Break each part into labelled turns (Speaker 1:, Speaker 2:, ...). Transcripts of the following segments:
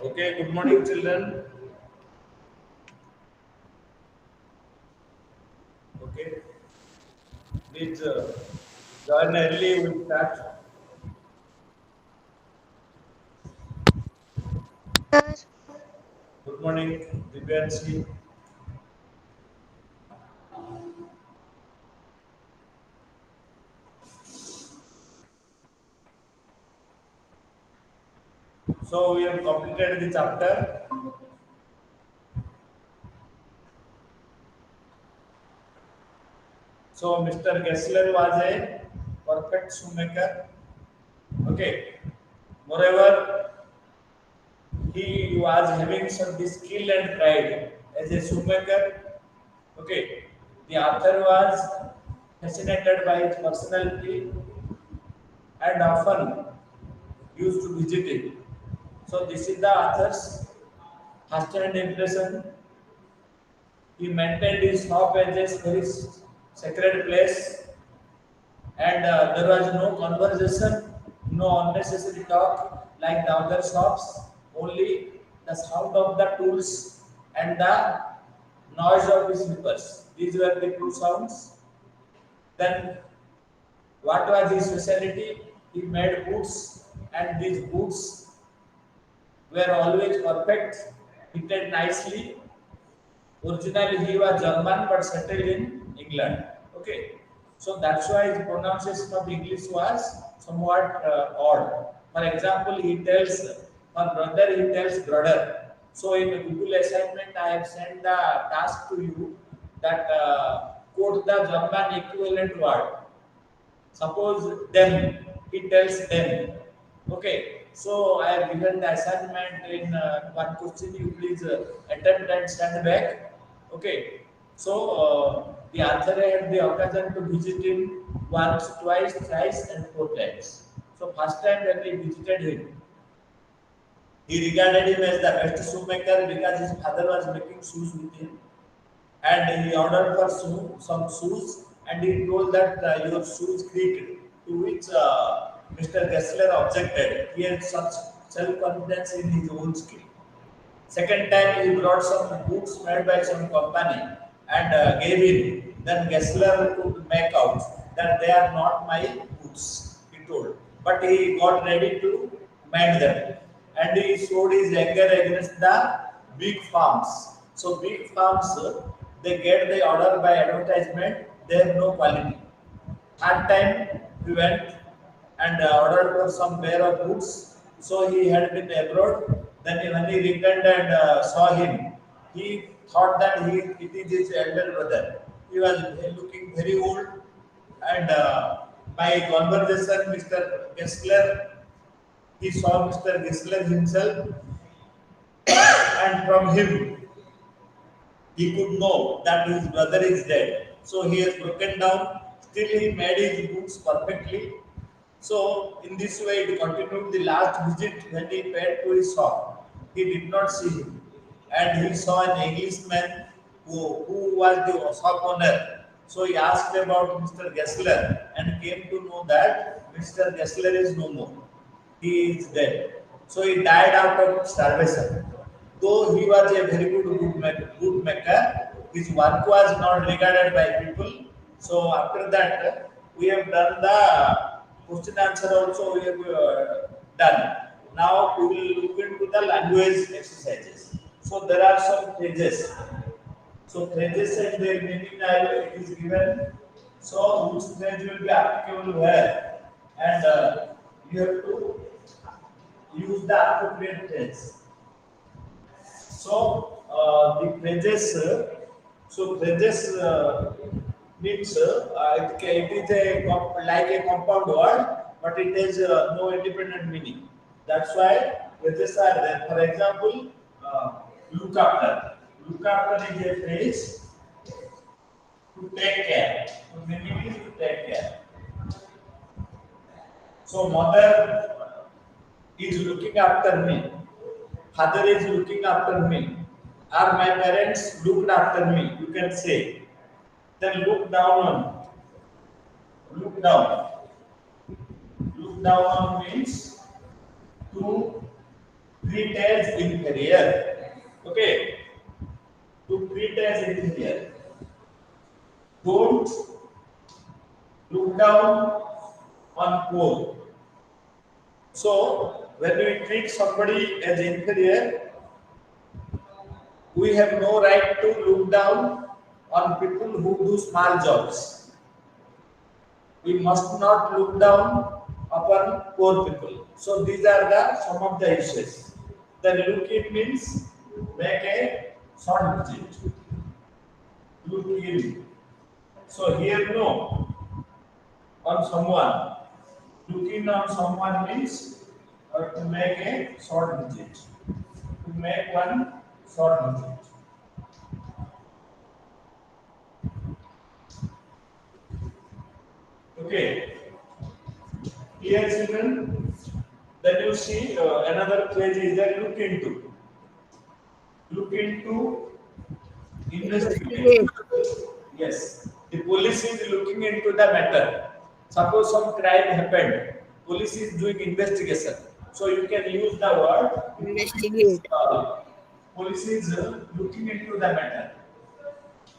Speaker 1: Okay, good morning, children. Okay, please join early. We start.
Speaker 2: Sir,
Speaker 1: Good morning, Divyanshi. So we have completed the chapter. So Mr. Gessler was a perfect shoemaker. Okay. Moreover, he was having some skill and pride as a shoemaker. Okay. The author was fascinated by his personality and often used to visit it. So this is the author's first-hand impression. He maintained his shop as a very sacred place, and there was no conversation, no unnecessary talk like the other shops. Only the sound of the tools and the noise of the slippers. These were the two sounds. Then, what was his specialty? He made boots, and these boots were always perfect, fitted nicely. Originally, he was German but settled in England. Okay, so that's why his pronunciation of English was somewhat odd. For example, he tells for brother, he tells brother. So in Google assignment, I have sent the task to you that quote the German equivalent word. Suppose them, he tells them. Okay, so I have given the assignment in one question. You please attempt and send back. Okay, so the author had the occasion to visit him once, twice, thrice, and four times. So first time when he visited him, he regarded him as the best shoemaker because his father was making shoes with him, and he ordered for some shoes, and he told that your shoes creaked, to which Mr. Gessler objected. He had such self-confidence in his own skill. Second time he brought some boots made by some company and gave him. Then Gessler could make out that they are not my boots, he told. But he got ready to mend them. And he showed his anger against the big farms. So big farms, they get the order by advertisement, they have no quality. At time we went and ordered for some pair of boots. So he had been abroad. Then when he returned and saw him, he thought that it is his elder brother. He was looking very old, and by conversation, Mr. Gessler, he saw Mr. Gessler himself, and from him he could know that his brother is dead. So he has broken down. Still, he made his books perfectly. So, in this way, it continued the last visit when he paid to his shop. He did not see him, and he saw an Englishman who was the shop owner. So, he asked about Mr. Gessler and came to know that Mr. Gessler is no more. He is dead. So, he died out of starvation. Though he was a very good maker, his work was not regarded by people. So after that, we have done the question answer also. We have done. Now we will look into the language exercises. So there are some phrases. So phrases and their meaning is given. So which phrase will be applicable where, and you have to use the appropriate phrase. So the phrases, phrases means it is a like a compound word, but it has no independent meaning. That's why phrases are there. For example, look after. Look after is a phrase to take care. So meaning is to take care. So mother is looking after me. Father is looking after me. Or my parents looked after me. You can say. Then look down on. Look down. Look down on means to treat as inferior. Okay, to treat as inferior. Don't look down on poor. So when we treat somebody as inferior, we have no right to look down on people who do small jobs. We must not look down upon poor people. So these are the some of the issues. Then look it means make a short digit. Look in. So here no on someone. Looking on someone means to make a short digit. To make one short digit. Okay. Here children. Then you see another phrase is that look into. Look into investigate.
Speaker 2: Investigate.
Speaker 1: Yes, the police is looking into the matter. Suppose some crime happened, police is doing investigation. So you can use the word.
Speaker 2: Investigate.
Speaker 1: Police is looking into the matter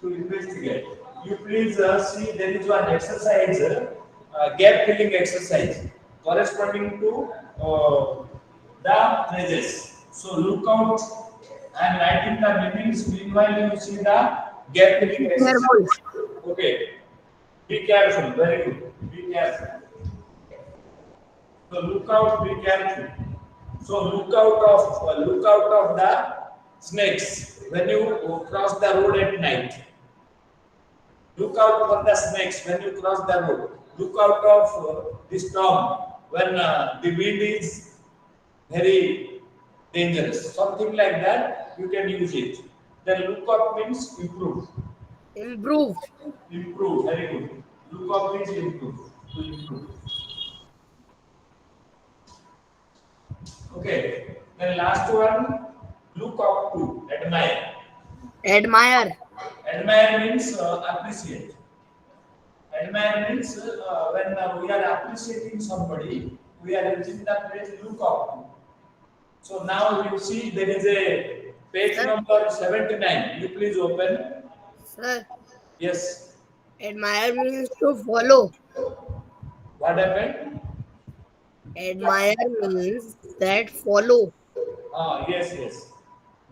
Speaker 1: to investigate. You please see there is one exercise, gap filling exercise corresponding to the phrases. So look out and writing the meanings. Meanwhile, you see the gap filling
Speaker 2: Be
Speaker 1: exercise.
Speaker 2: careful.
Speaker 1: Okay, be careful. Very good. Be careful. So look out. Be careful. So look out of the snakes when you cross the road at night. Look out for the snakes when you cross the road. Look out of the storm when the wind is very dangerous. Something like that, you can use it. Then look up means improve.
Speaker 2: Improve.
Speaker 1: Improve, very good. Look up means improve. To improve. Okay. Then last one, look up to, admire.
Speaker 2: Admire.
Speaker 1: Admire means appreciate. Admire means when we are appreciating somebody, we are using the phrase look up to. So now you see there is a page
Speaker 2: Sir.
Speaker 1: number 79. You please open.
Speaker 2: Sir.
Speaker 1: Yes.
Speaker 2: Admire means to follow.
Speaker 1: What happened?
Speaker 2: Admire means that follow.
Speaker 1: Ah, yes, yes.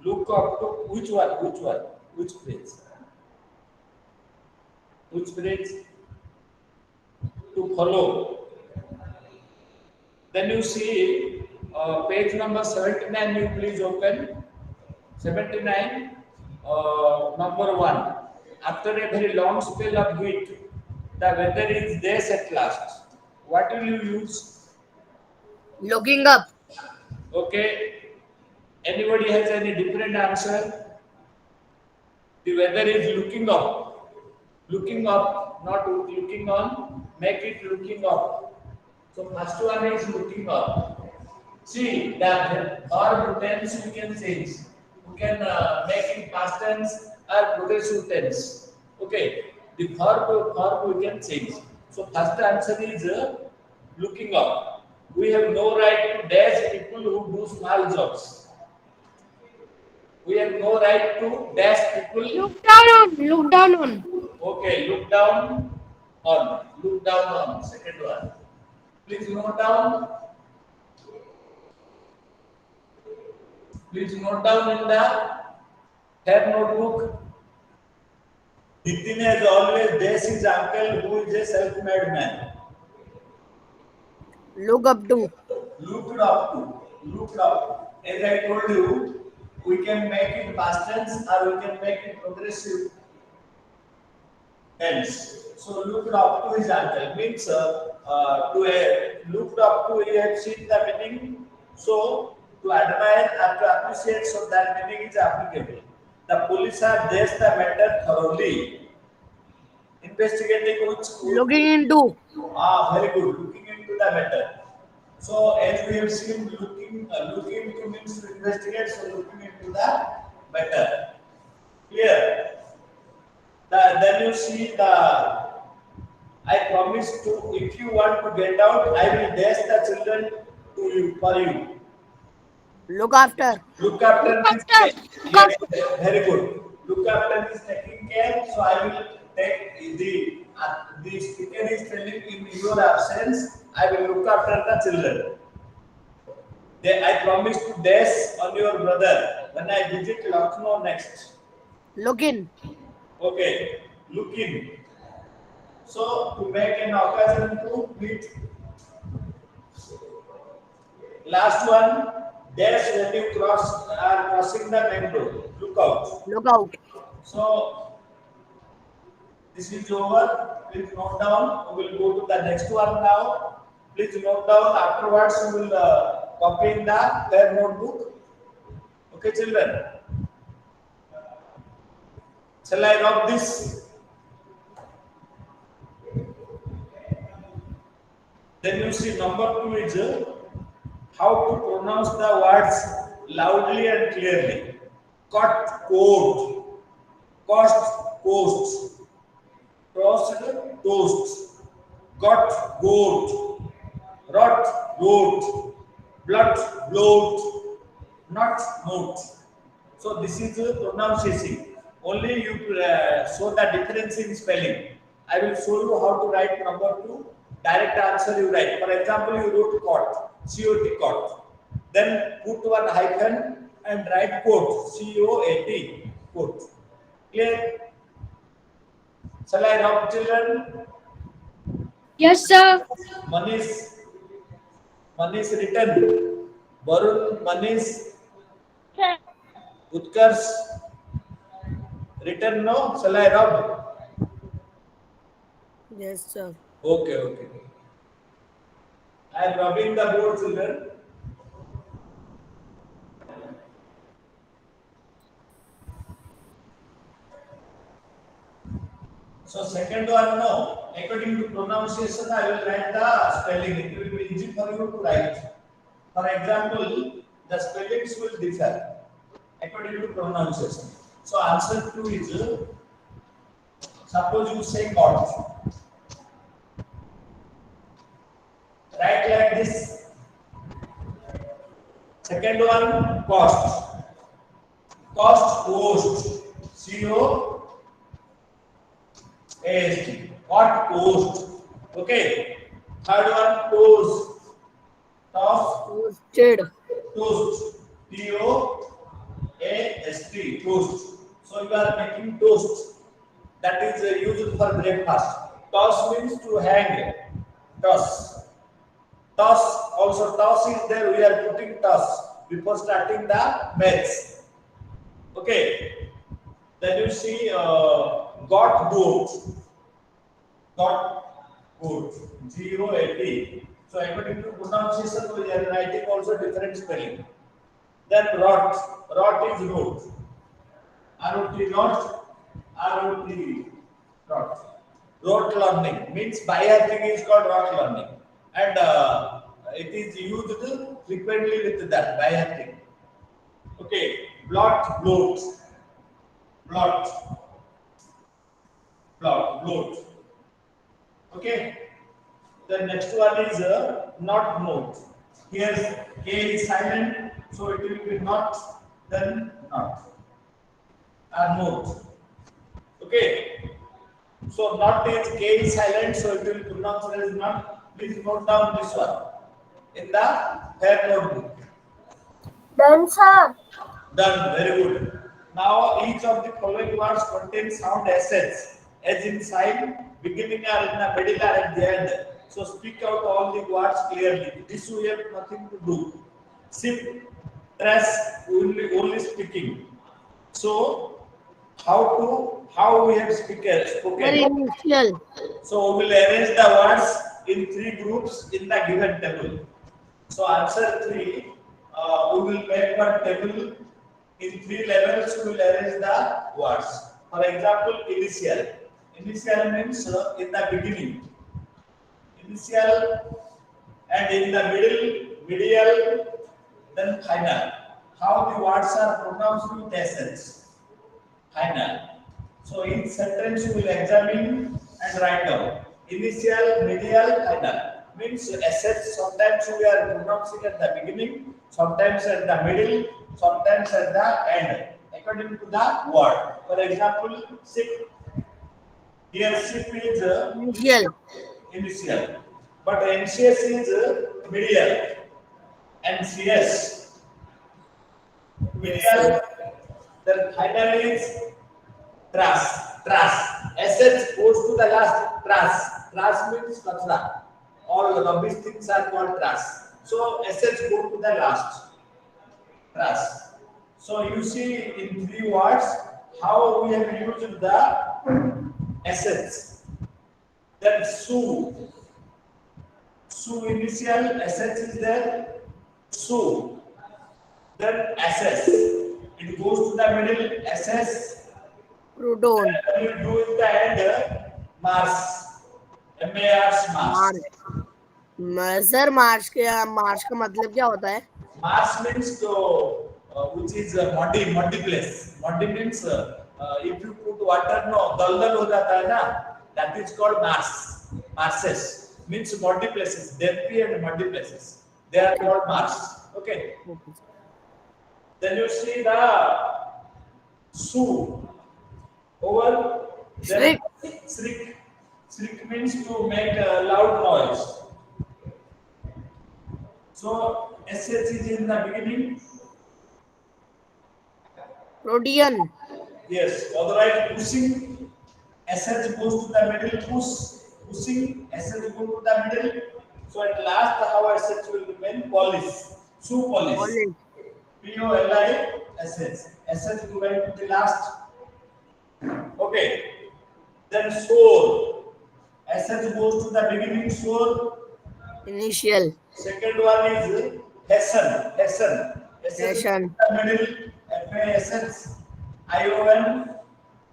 Speaker 1: Look up to which one? Which one? Which phrase? Which phrase? To follow. Then you see page number 79. You please open. 79, number 1. After a very long spell of heat, the weather is this at last. What will you use?
Speaker 2: Looking up.
Speaker 1: Okay. Anybody has any different answer? The weather is looking up. Looking up, not looking on. Make it looking up. So first one is looking up. See, the verb tense we can change. We can make it past tense or progressive tense. Okay, the verb we can change. So first answer is looking up. We have no right to dash people who do small jobs. We have no right to dash people.
Speaker 2: Look down on. Look down on.
Speaker 1: Okay, look down on. Look down on. Second one. Please note down. Please note down in the hair notebook. Nitin has always this his uncle who is a self-made man.
Speaker 2: Look up to.
Speaker 1: Looked up to. Looked up. As I told you, we can make it past tense or we can make it progressive tense. So looked up to his uncle means to a looked up to he had seen the meaning. So to admire and to appreciate, so that meaning is applicable. The police have this the matter thoroughly. Investigating
Speaker 2: Looking into.
Speaker 1: very good. Looking into the matter. So as we have seen, looking to means to investigate. So looking into the matter. Clear. Then you see the. I promise to. If you want to get out, I will dash the children to you for you.
Speaker 2: Look after.
Speaker 1: Look after
Speaker 2: Look
Speaker 1: means
Speaker 2: after.
Speaker 1: take.
Speaker 2: Look
Speaker 1: Yes,
Speaker 2: after.
Speaker 1: very good. Look after is taking care. So I will take the speaker is telling in your absence. I will look after the children. I promise to dash on your brother when I visit Lucknow next.
Speaker 2: Look in.
Speaker 1: Okay, look in. So to make an occasion to meet. Last one, dash when you are crossing the main road. Look out.
Speaker 2: Look out.
Speaker 1: So this is over. Please note down. We will go to the next one now. Please note down. Afterwards, we will copy in the their notebook. Okay, children. Shall I rub this? Then you see number two is how to pronounce the words loudly and clearly. Cut, coat, cost, coast, tossed, toast, got, goat, rot, goat, blood, bloat, not, note. So this is pronunciation. Only you show the difference in spelling. I will show you how to write number two. Direct answer you write. For example, you wrote cot, C-O-T, cot. Then put one hyphen and write quote, C-O-A-T, quote. Clear? Shall I rub children?
Speaker 2: Yes, sir.
Speaker 1: Manish, Manish written. Varun, Manish,
Speaker 2: Sir.
Speaker 1: Utkarsh, written no? Shall I rub?
Speaker 2: Yes, sir.
Speaker 1: Okay, okay. I am rubbing the board, children. So second one, no. According to pronunciation, I will write the spelling. It will be easy for you to write. For example, the spellings will differ according to pronunciation. So answer two is suppose you say cot. Write like this. Second one, cost. Cost, cost. C-O-A-S-T. What cost? Okay. Third one, toast. Toast.
Speaker 2: Toasted.
Speaker 1: Toast. T-O-A-S-T. Toast. So you are making toast. That is used for breakfast. Toss means to hang. Toss. Toss, also toss is there, we are putting toss before starting the maths. Okay. Then you see got goat. Got goat. G-O-A-T. So according to pronunciation, we are writing also different spelling. Then rot. Rot is root. R-O-T rot. R-O-T rot. Rote learning means by hearting is called rote learning. And it is used frequently with that by hearting. Okay. Blot, bloat. Blot. Blot, bloat. Okay. The next one is not note. Here K is silent, so it will be not, then not. Note. Okay. So not is K is silent, so it will pronounce as not. Please note down this one in the fair notebook.
Speaker 2: Done, sir.
Speaker 1: Done. Very good. Now each of the following words contains sound assets, as in sign, beginning or in the middle or at the end. So speak out all the words clearly. This we have nothing to do. Sip, trash, only speaking. So how we have spoken.
Speaker 2: Very initial.
Speaker 1: So we will arrange the words in three groups in the given table. So answer three, we will make one table in three levels. We will arrange the words. For example, initial. Initial means in the beginning. Initial, and in the middle, medial, then final. How the words are pronounced with essence. Final. So each sentence you will examine and write down. Initial, medial, final. Means assets sometimes we are pronouncing at the beginning, sometimes at the middle, sometimes at the end, according to the word. For example, ship. Here ship is
Speaker 2: Initial.
Speaker 1: initial, but NCS is medial, and CS
Speaker 2: Yes, sir.
Speaker 1: medial. Then final is Tras, tras. Assets goes to the last. Tras. Tras means kachra. All rubbish things are called tras. So assets go to the last. Tras. So you see in three words how we have used the assets. Then su. Su initial assets is there. Su. Then assess. It goes to the middle. Assess.
Speaker 2: Proton.
Speaker 1: When you do in the end, Mars. MARS Mars.
Speaker 2: Sir March का मतलब क्या होता है?
Speaker 1: Mars means to, which is muddy place. Muddy means if you put water, no, daldal हो जाता है ना. That is called Mars. Marses means muddy places, depthy and muddy places. They are called Mars. Okay. Then you see the Su over. Then Shrik. Shrik means to make a loud noise. So SH is in the beginning.
Speaker 2: Protean.
Speaker 1: Yes. Otherwise, pushing. SH goes to the middle. Pushing. SH goes to the middle. So at last, how SH will remain? Polish. Shoe polish. POLISH. SH going to the last. Okay. Then soar. SH goes to the beginning. Soar.
Speaker 2: Initial.
Speaker 1: Second one is Hessian.
Speaker 2: Hessian.
Speaker 1: The middle, FASS, ION.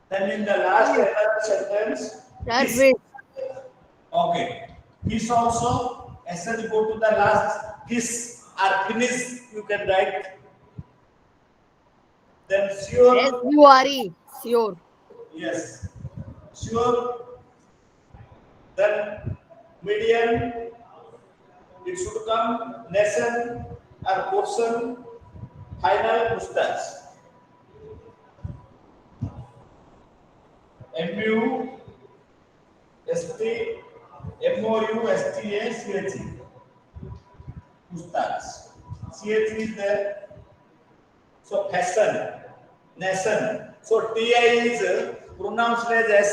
Speaker 1: Then in the last another sentence,
Speaker 2: That's
Speaker 1: his.
Speaker 2: it.
Speaker 1: Okay. His also, SH go to the last, his or finish, you can write. Then sure.
Speaker 2: SURE. Sure.
Speaker 1: Yes. Sure. Then median. It should come nation or portion, final mustache. MU, ST, MOU, STA, CHE. Mustache. CHE is there. So fashion, nation. So TI is pronounced as S.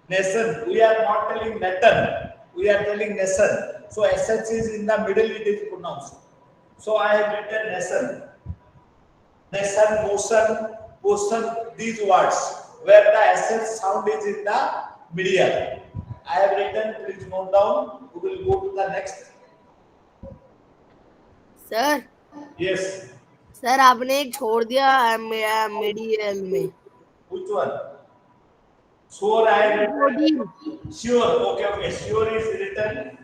Speaker 1: Nation. We are not telling Natan. We are telling nation. So SH is in the middle, it is pronounced. So I have written nation. Nation, motion, portion, these words, where the SH sound is in the middle. I have written, please note down. We will go to the next.
Speaker 2: Sir
Speaker 1: Yes.
Speaker 2: Sir आपने एक छोड़ दिया medial में.
Speaker 1: Which one? Sure, I have written. Sure, okay. Sure is written.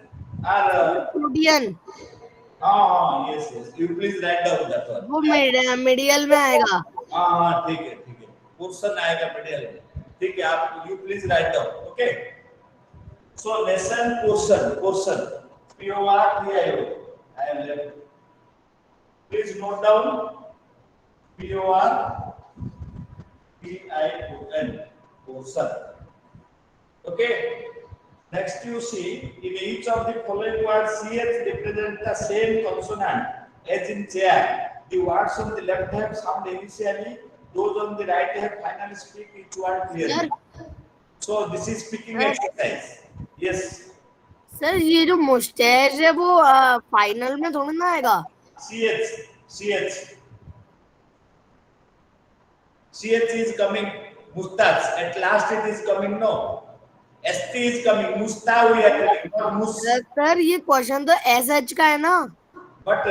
Speaker 2: Protean.
Speaker 1: Yes. You please write down that one.
Speaker 2: वो medial में आएगा.
Speaker 1: ठीक है. पोर्शन आएगा मिडिल में. ठीक है, आप you please write down. Okay. So lesson portion. PORTIO. I have left. Please note down. PORTION. Portion. Okay. Next you see, in each of the following words, CH represents the same consonant as in chair. The words on the left have sound initially, those on the right have finally speak each word clearly. So this is speaking exercise. Yes.
Speaker 2: Sir ये जो moustache है वो final में थोड़ा ना आएगा.
Speaker 1: CH is coming. Mustache. At last it is coming. No. ST is coming. Musta we are telling. Not mus.
Speaker 2: Sir ये question तो SH का है ना.
Speaker 1: But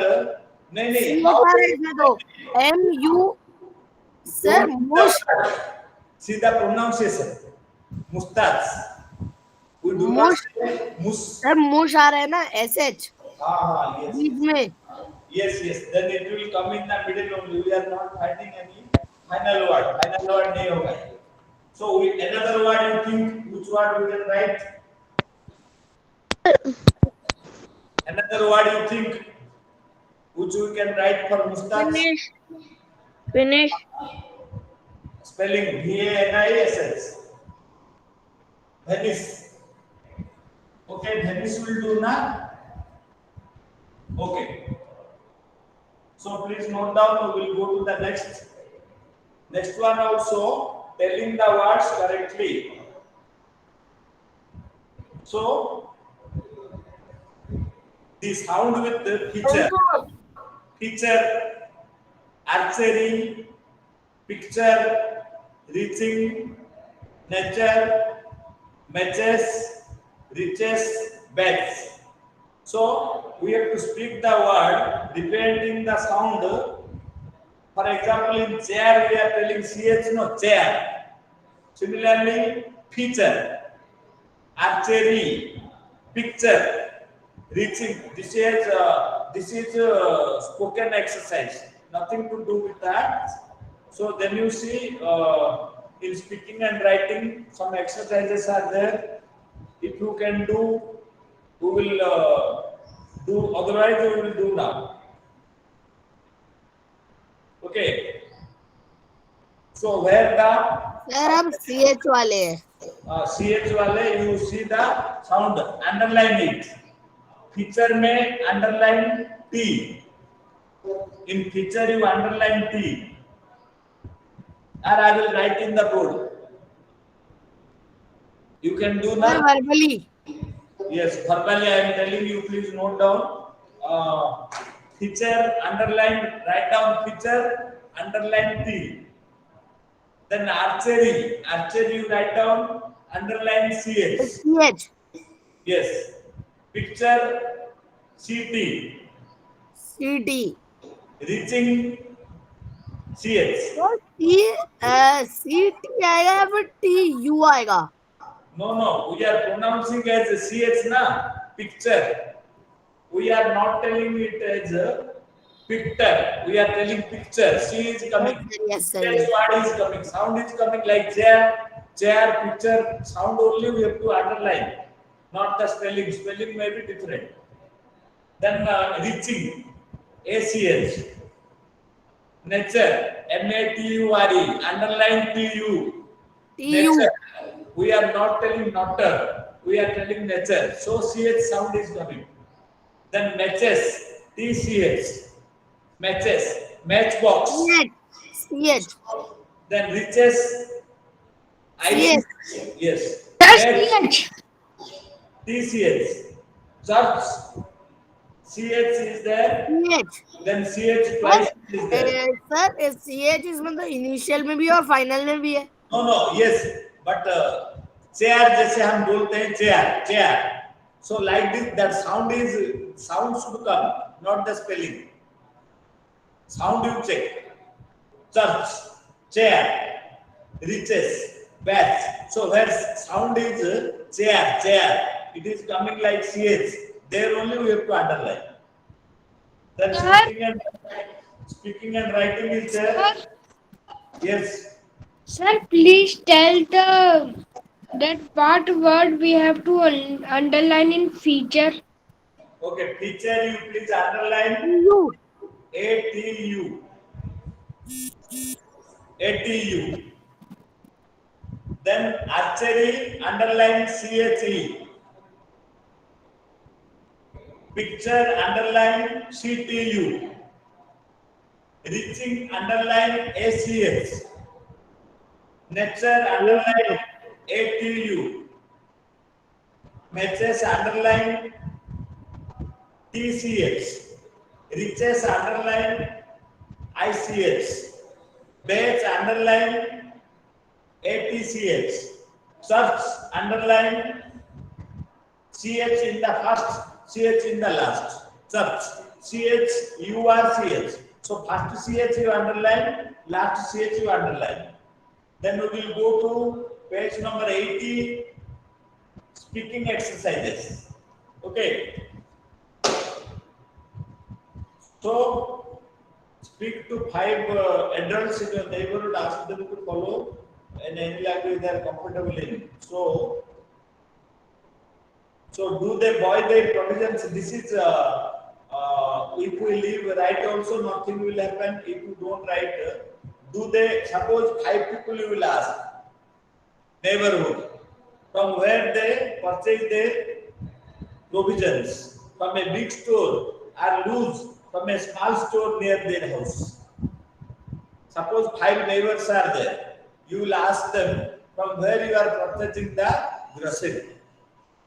Speaker 1: नहीं.
Speaker 2: इसमें तो MU. Sir mush.
Speaker 1: See the pronunciation. Mustache. We do not say mus.
Speaker 2: Sir mush आ रहा है ना SH.
Speaker 1: Yes.
Speaker 2: बीच में.
Speaker 1: Yes. Then it will come in the middle only. We are not finding any final word. Final word नहीं होगा. So another word you think, which word we can write? Another word you think? which we can write for Mustaq.
Speaker 3: Finish. Finish.
Speaker 1: Spelling Vaniss. Venice. Okay, Venice will do na. Okay. So please note down. We will go to the next one also. Telling the words correctly. So the sound with the feature, archery, picture, reaching, nature, matches, riches, bets. So we have to speak the word depending the sound. For example, in chair we are telling ch, no, chair. Similarly, feature, archery, picture, reaching. This is spoken exercise. Nothing to do with that. So then you see in speaking and writing some exercises are there. If you can do, we will do. Otherwise, we will do now. Okay. So where the
Speaker 2: sir हम CH वाले हैं.
Speaker 1: CH वाले you see the sound, underline it. Feature में underline T. In feature you underline T. Or I will write in the board. You can do
Speaker 2: sir
Speaker 1: now.
Speaker 2: verbally.
Speaker 1: Yes, verbally I am telling you. Please note down. Feature underline. Write down feature underline T. Then archery you write down underline CH.
Speaker 2: CH.
Speaker 1: Yes. Picture CT.
Speaker 2: CT.
Speaker 1: Reaching CH.
Speaker 2: तो CT आएगा या फिर TU आएगा?
Speaker 1: No. We are pronouncing as CH na. Picture. We are not telling it as a picture. We are telling picture. C is coming.
Speaker 2: Yes, sir.
Speaker 1: CH word is coming. Sound is coming like chair, picture. Sound only we have to underline. Not the spelling. Spelling may be different. Then reaching. ACH. Nature. NATURE. Underline TU.
Speaker 2: TU.
Speaker 1: Nature. We are not telling nature. We are telling nature. So CH sound is coming. Then matches. TCH. Matches. Matchbox.
Speaker 2: CH.
Speaker 1: Then riches.
Speaker 2: CH.
Speaker 1: Yes.
Speaker 3: CH.
Speaker 1: TCH. Church. CH is there.
Speaker 2: CH.
Speaker 1: Then CH twice is there.
Speaker 2: Sir CH इसमें तो initial में भी है और final में भी है.
Speaker 1: No, yes, but chair जैसे हम बोलते हैं chair. So like this, that sound should come, not the spelling. Sound you check. Church, chair, riches, bats. So where sound is chair, it is coming like CH. There only we have to underline. Then speaking and writing is there. Yes.
Speaker 3: Sir, please tell that what word we have to underline in feature.
Speaker 1: Okay, feature you please underline
Speaker 2: TU.
Speaker 1: ATU. Then archery underline CHE. Picture underline CTU. Reaching underline ACH. Nature underline ATU. Matches underline TCH. Riches underline ICH. Bets underline ATCH. Search underline CH in the first, CH in the last. Search CHURCH. So first CH you underline, last CH you underline. Then we will go to page number 80, speaking exercises. Okay. So speak to 5 adults in your neighborhood, ask them to follow in any language they are comfortable in. So do they buy their provisions? This is if we leave right also, nothing will happen. If you don't write, do they, suppose 5 people you will ask, neighborhood, from where they purchase their provisions, from a big store or loose from a small store near their house. Suppose 5 neighbors are there. You will ask them from where you are purchasing the grocery.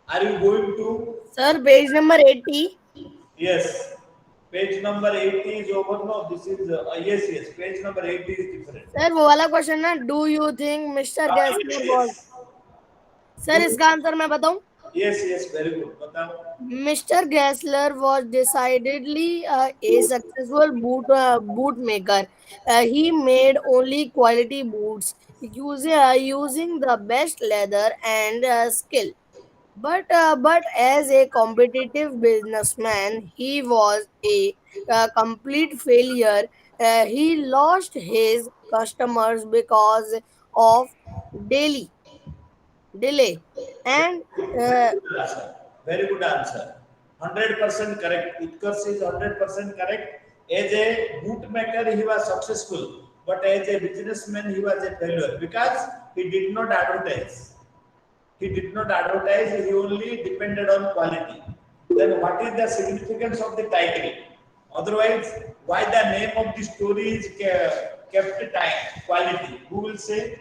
Speaker 1: Are you going to?
Speaker 2: Sir, page number 80.
Speaker 1: Yes. Page number 80 is over. No, this is yes. Page number 80 is different.
Speaker 2: Sir वो वाला question ना, do you think mister
Speaker 1: Yes,
Speaker 2: Gessler was,
Speaker 1: yes.
Speaker 2: Sir इसका answer मैं बताऊं?
Speaker 1: Yes. Very good. बताओ.
Speaker 2: Mr. Gessler was decidedly a successful bootmaker. He made only quality boots using the best leather and skill. But as a competitive businessman, he was a complete failure. He lost his customers because of daily delay and uh,
Speaker 1: Answer. Very good answer. 100% correct. Utkarsh is 100% correct. As a bootmaker, he was successful, but as a businessman, he was a failure because he did not advertise. He did not advertise. He only depended on quality. Then, what is the significance of the title? Otherwise, why the name of the story is kept tight? Quality. Who will say?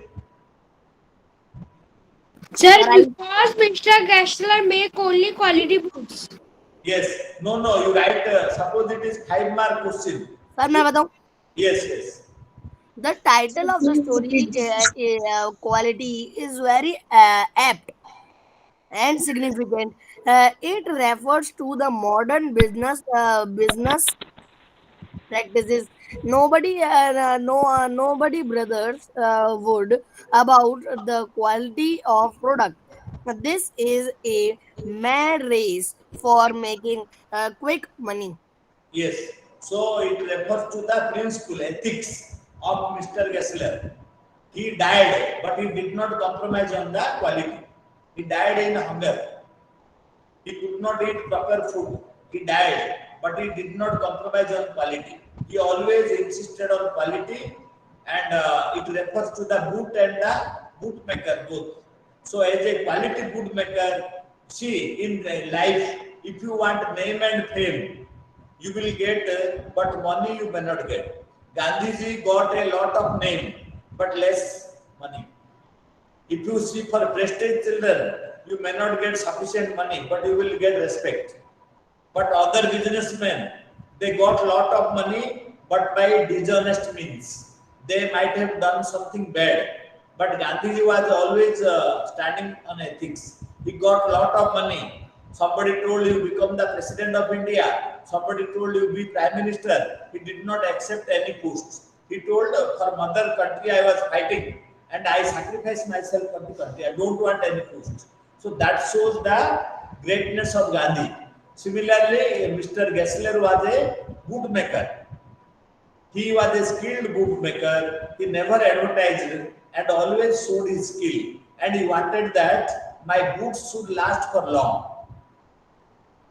Speaker 3: Sir,
Speaker 2: Sir, I-
Speaker 3: because Mr. Gessler make only quality books.
Speaker 1: Yes. No. You write. Suppose it is 5 mark question.
Speaker 2: Sir मैं बताऊं,
Speaker 1: Yes.
Speaker 2: the title of the story quality is very apt and significant. It refers to the modern business practices. Nobody brothers would about the quality of product. This is a mad race for making quick money.
Speaker 1: Yes. So it refers to the principle, ethics of Mr. Gessler. He died, but he did not compromise on the quality. He died in hunger. He could not eat proper food. He died, but he did not compromise on quality. He always insisted on quality, and it refers to the boot and the bootmaker both. So, as a quality bootmaker, see in life, if you want name and fame, you will get, but money you may not get. Gandhiji got a lot of name, but less money. If you see for prestige children, you may not get sufficient money, but you will get respect. But other businessmen, they got lot of money, but by dishonest means. They might have done something bad. But Gandhiji was always standing on ethics. He got lot of money. Somebody told you become the president of India. Somebody told you be prime minister. He did not accept any posts. He told for mother country I was fighting and I sacrificed myself for the country. I don't want any post. So that shows the greatness of Gandhi. Similarly, Mr. Gessler was a bootmaker. He was a skilled bootmaker. He never advertised and always showed his skill. And he wanted that my boots should last for long.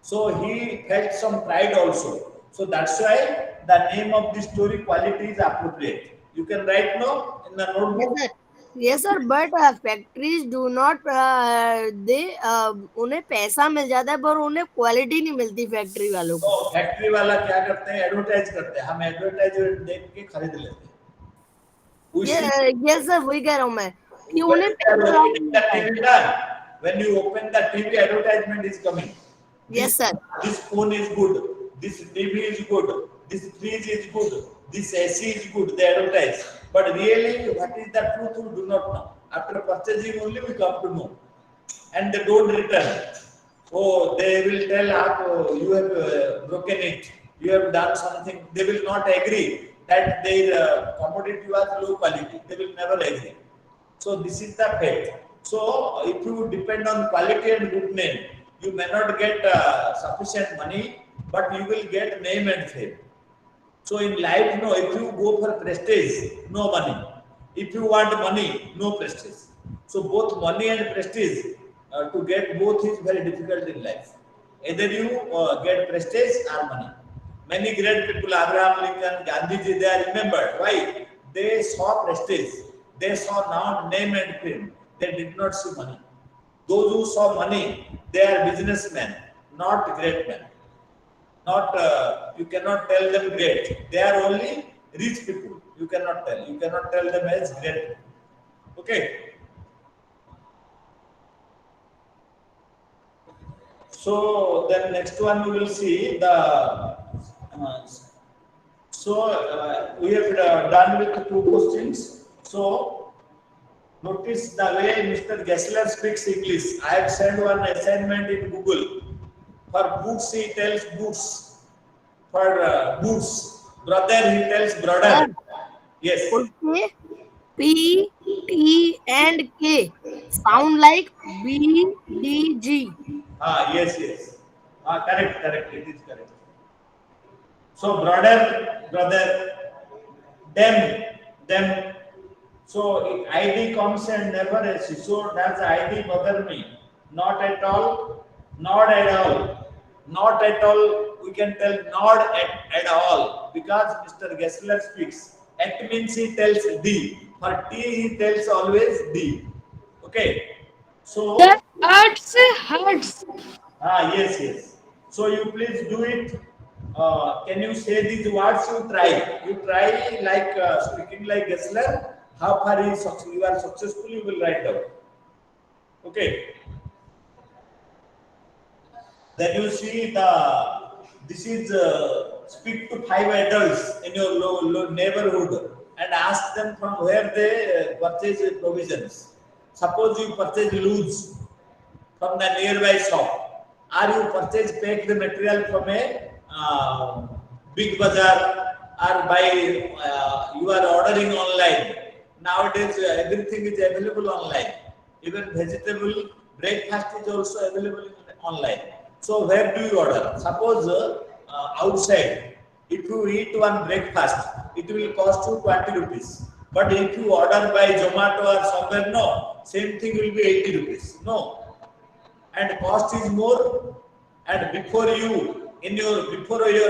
Speaker 1: So he felt some pride also. So that's why the name of the story quality is appropriate. You can write now in the
Speaker 2: Yes,
Speaker 1: notebook.
Speaker 2: sir. Yes, sir. But factories do not they उन्हें पैसा मिल जाता है पर उन्हें quality नहीं मिलती factory वालों को.
Speaker 1: तो फैक्ट्री वाला क्या करते हैं एडवर्टाइज करते हैं हम एडवर्टाइजमेंट देख के खरीद लेते हैं We
Speaker 2: ये
Speaker 1: see
Speaker 2: yes sir, वही कह रहा हूँ मैं कि
Speaker 1: when
Speaker 2: उन्हें
Speaker 1: you are
Speaker 2: पैसा
Speaker 1: opening the TV done, when you open the TV advertisement is coming.
Speaker 2: Yes, sir.
Speaker 1: This phone is good, this TV is good, this fridge is good, this AC is good, they advertise. But really, what is the truth, we do not know. After purchasing only, we come to know. And they don't return. Oh, they will tell, you have broken it, you have done something. They will not agree that their commodity was low quality. They will never agree. So this is the fact. So if you depend on quality and good name, you may not get sufficient money, but you will get name and fame. So in life, no, if you go for prestige, no money. If you want money, no prestige. So both money and prestige, to get both is very difficult in life. Either you get prestige or money. Many great people, Abraham Lincoln, Gandhiji, they are remembered. Why? They saw prestige. They saw now name and fame. They did not see money. Those who saw money, they are businessmen, not great men. Not you cannot tell them great. They are only rich people. You cannot tell. You cannot tell them as great. Okay. So then next one we will see the. We have done with two questions. So notice the way Mr. Gessler speaks English. I have sent one assignment in Google. For books he tells books. For boots, brother he tells brother. Yes.
Speaker 2: Okay. P, T, and K sound like B, D, G.
Speaker 1: Yes, yes. Correct, correct. It is correct. So brother, brother, them. So ID comes and never SC. So does ID bother me? Not at all. Not at all. Not at all. We can tell not at all because Mr. Gessler speaks. At means he tells D. For T he tells always D. Okay. So
Speaker 3: The arts hurts.
Speaker 1: yes, yes. So you please do it. Can you say these words? You try. You try like speaking like Gessler. How far you are successful, you will write down. Okay. Then you see this is speak to 5 adults in your neighborhood and ask them from where they purchase provisions. Suppose you purchase loose from the nearby shop, or you purchase packed material from a big bazaar, or by you are ordering online. Nowadays, everything is available online. Even vegetable breakfast is also available online. So where do you order? Suppose outside, if you eat one breakfast, it will cost you 20 rupees. But if you order by Zomato or somewhere, no, same thing will be 80 rupees. No, and cost is more, and before your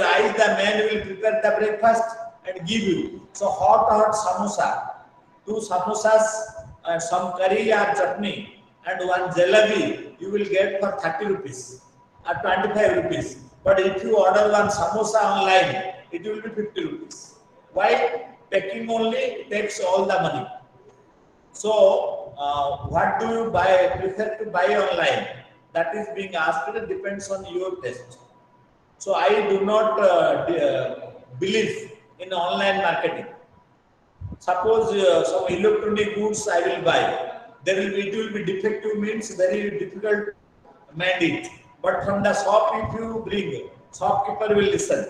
Speaker 1: eyes the man will prepare the breakfast and give you. So hot samosa, two samosas and some curry or chutney and one jalebi you will get for 30 rupees or 25 rupees. But if you order one samosa online, it will be 50 rupees. Why? Packing only takes all the money. So, what do you prefer to buy online? That is being asked. It depends on your taste. So, I do not believe in online marketing. Suppose some electronic goods I will buy, it will be defective, means very difficult to mend it. But from the shop, if you bring, shopkeeper will listen,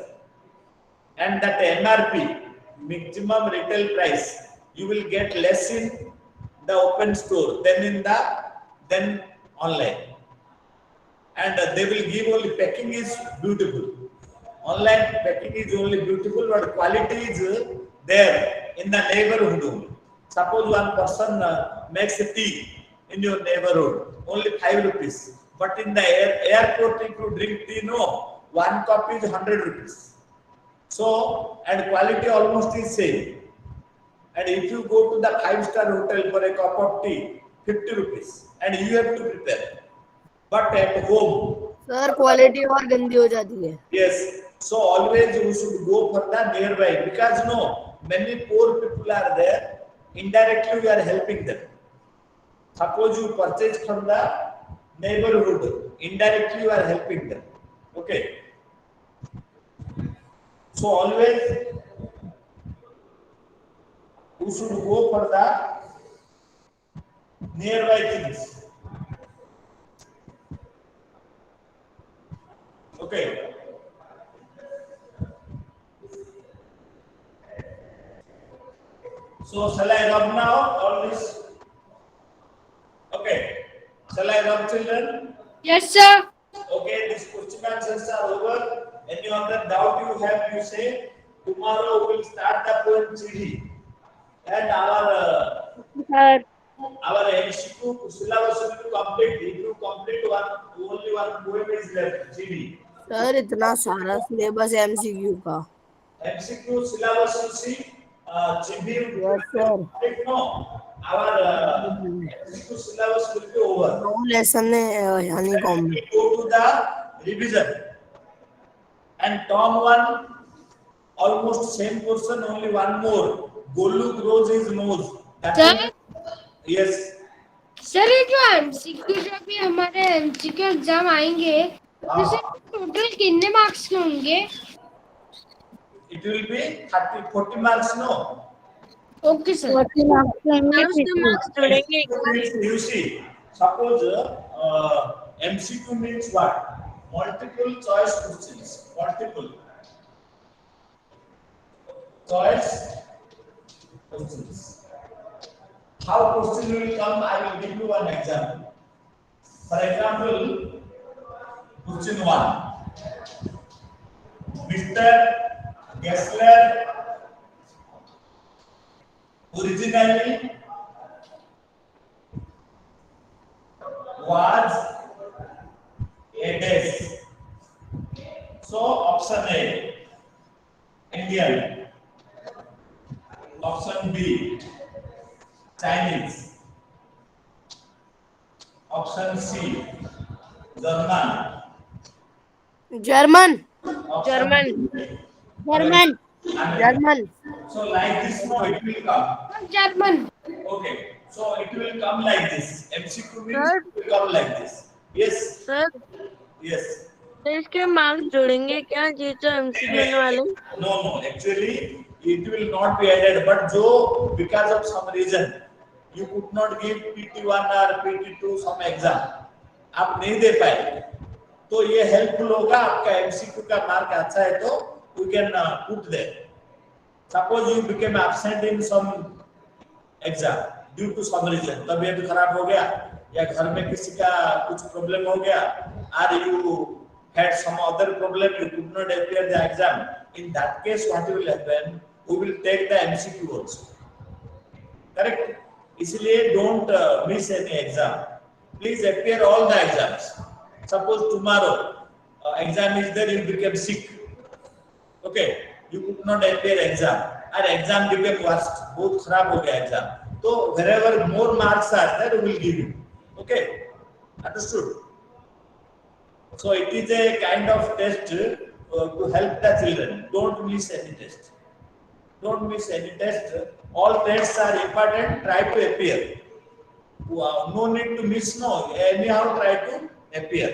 Speaker 1: and that MRP, maximum retail price, you will get less in the open store than online, and they will give only packing is beautiful. Online packing is only beautiful, but quality is there in the neighborhood only. Suppose one person makes a tea in your neighborhood, only 5 rupees, but in the airport, if you drink tea, no, one cup is 100 rupees. So, and quality almost is same. And if you go to the five-star hotel for a cup of tea, 50 rupees, and you have to prepare. But at home,
Speaker 2: sir quality और गंदी हो जाती है.
Speaker 1: yes. So always you should go for the nearby, because no, many poor people are there. Indirectly we are helping them. Suppose you purchase from the neighborhood, indirectly you are helping them. Okay. So always you should go for the nearby things. Okay. So shall I rub now all this? Okay. Shall I rub, children?
Speaker 3: Yes, sir.
Speaker 1: Okay, these question answers are over. Any other doubt you have, you say. Tomorrow we will start the poem CD. And
Speaker 3: Sir.
Speaker 1: our MCQ syllabus will be complete. If you complete only one poem is left, CD.
Speaker 2: Sir इतना सारा syllabus MCQ का।
Speaker 1: MCQ syllabus you see, GB
Speaker 2: yes sir.
Speaker 1: no, our MCQ syllabus will be over.
Speaker 2: 9 lesson है यानी com में।
Speaker 1: We go to the revision and Tom 1 almost same question, only one more. Golu grows his nose. That
Speaker 3: sir
Speaker 1: is yes.
Speaker 3: Sir ये जो MCQ जो भी हमारे MCQ exam आएंगे तो सर
Speaker 1: हाँ,
Speaker 3: टोटल कितने मार्क्स के होंगे?
Speaker 1: it will be 30, 40 marks, no?
Speaker 3: Okay sir.
Speaker 4: 40 marks
Speaker 5: sir
Speaker 4: रहेंगे
Speaker 5: उसके
Speaker 4: 50।
Speaker 5: मार्क्स जोड़ेंगे क्या?
Speaker 1: You see, suppose MCQ means what? Multiple choice questions. Multiple choice questions. How question will come? I will give you one example. For example, question one. Mr. Gessler originally was a dash. So option A, Indian. Option B, Chinese. Option C, German.
Speaker 2: German.
Speaker 1: Option
Speaker 5: German.
Speaker 1: D,
Speaker 4: German.
Speaker 1: American.
Speaker 2: German.
Speaker 1: So like this, no, it will come.
Speaker 3: German.
Speaker 1: Okay. So it will come like this. MCQ means
Speaker 5: sir
Speaker 1: it will come like this. Yes.
Speaker 5: Sir
Speaker 1: Yes.
Speaker 5: तो इसके marks जोड़ेंगे क्या ये जो MCQ वाले?
Speaker 1: No, no. Actually, it will not be added. But जो because of some reason you could not give PT1 or PT2 some exam, आप नहीं दे पाए, तो ये हेल्पफुल होगा आपका एमसीक्यू का मार्क अच्छा है तो you can put there. Suppose you became absent in some exam due to some reason, तबीयत खराब हो गया या घर में किसी का कुछ प्रॉब्लम हो गया, are you had some other problem, you could not appear the exam. In that case, what will happen? We will take the MCQ also. Correct? इसलिए don't miss any exam. Please appear all the exams. Suppose tomorrow exam is there, you became sick. Okay, you could not appear exam. Or exam became worst. बहुत खराब हो गया exam. तो wherever more marks are there, we will give you. Okay, understood? So it is a kind of test to help the children. Don't miss any test. Don't miss any test. All tests are important. Try to appear. No need to miss. No. Anyhow, try to appear.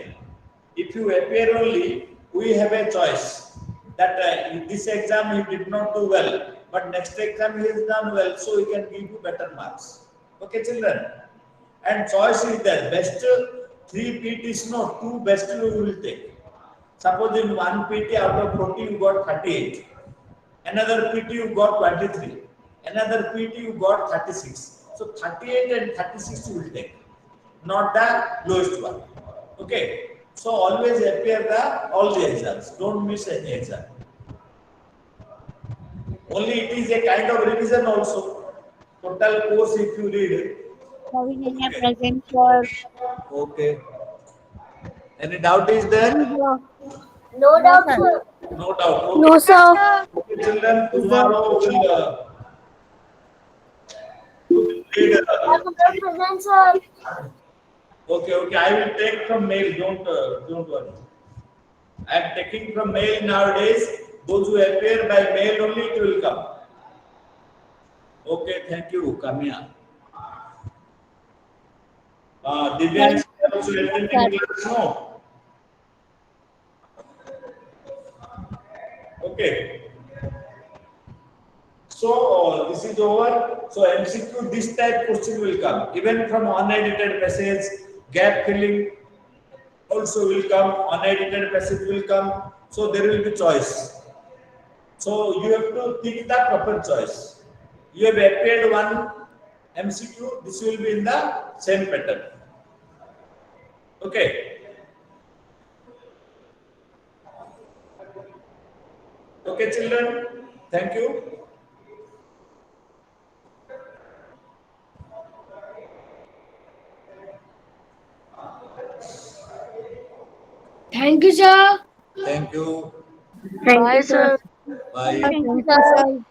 Speaker 1: If you appear only, we have a choice. That this exam he did not do well, but next exam he has done well, so we can give you better marks. Okay, children. And choice is there. Best 3 PTs, no, 2 best you will take. Suppose in 1 PT out of 40 you got 38. Another PT you got 23. Another PT you got 36. So 38 and 36 you will take. Not the lowest one. Okay. So always appear all the exams. Don't miss any exam. Only it is a kind of revision also. Total course if you read.
Speaker 4: Provision है present for
Speaker 1: Okay. Any doubt is there?
Speaker 4: no doubt sir.
Speaker 1: No doubt. Okay.
Speaker 4: No sir.
Speaker 1: Okay, children, tomorrow we'll read.
Speaker 4: Present sir.
Speaker 1: Okay, okay. I will take from mail. Don't worry. I am taking from mail nowadays. Those who appear by mail only, it will come. Okay, thank you, Kamya. Divyan is also attending class, no? Okay. So this is over. So MCQ, this type question will come. Even from unedited passage, gap filling also will come. Unedited passage will come. So there will be choice. So you have to pick the proper choice. You have appeared one MCQ. This will be in the same pattern. Okay. Okay, children. Thank you.
Speaker 3: Thank you sir.
Speaker 1: Thank you.
Speaker 5: Bye, sir.
Speaker 1: Bye.
Speaker 4: Thank you, sir.